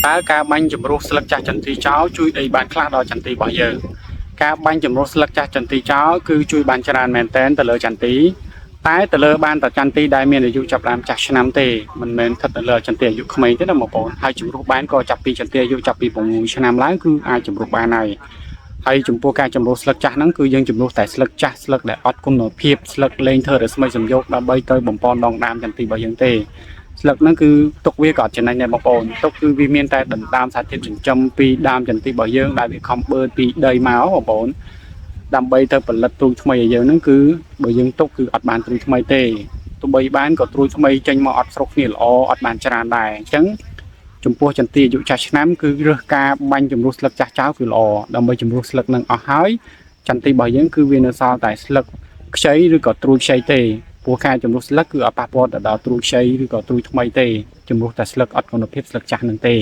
តើការបាញ់ចម្រុះស្លឹកចាស់ចន្ទីចោលជួយអីបានខ្លះដល់ចន្ទីរបស់យើងការបាញ់ចម្រុះស្លឹកចាស់ចន្ទីចោលគឺជួយបានច្រើនមែនទែនទៅលើចន្ទីតែទៅលើបានតែចន្ទីដែលមានអាយុចាប់ផ្ដើមចាស់ឆ្នាំទេមិនមែនស្ថិតទៅលើចន្ទីអាយុក្មេងទេណាបងប្អូនហើយចម្រុះបានក៏ចាប់ពីចន្ទីអាយុចាប់ពី6ឆ្នាំឡើងគឺអាចចម្រុះបានហើយចំពោះការចម្រុះស្លឹកចាស់ហ្នឹងគឺយើងចម្រុះតែស្លឹកចាស់ស្លឹកដែលអត់គុណភាពស្លឹកលែងធ្វើរស្មីសំយោគដើម្បីទៅបំពន់ដងដើមចន្ទីរបស់យើងទេស្លឹកហ្នឹងគឺទុកវាក៏អត់ចំណេញដែរបងប្អូនទុកគឺវាមានតែដណ្ដើមសារធាតុចិញ្ចឹមពីដើមចន្ទីរបស់យើងដែលវាខំបឺតពីដីមកបងប្អូនដើម្បីទៅផលិតទ្រូងថ្មីឲ្យយើងហ្នឹងគឺបើយើងទុកគឺអត់បានទ្រូងថ្មីទេទោះបីបានក៏ទ្រូងថ្មីចេញមកអត់ស្រុកគ្នាល្អអត់បានច្រើនដែរអញ្ចឹងចំពោះចន្ទីអាយុចាស់ឆ្នាំគឺរើសការបាញ់ចម្រុះស្លឹកចាស់ចោលគឺល្អដើម្បីចម្រុះស្លឹកនឹងអស់ហើយចន្ទីរបស់យើងគឺវានៅសល់តែស្លឹកខ្ចីឬក៏ទ្រូងខ្ចីទេព្រោះការចម្រុះស្លឹកគឺអត់ប៉ះពាល់ទៅដល់ទ្រូងខ្ចីឬក៏ទ្រូងថ្មីទេចម្រុះតែស្លឹកអត់គុណភាពស្លឹកចាស់នឹងទេ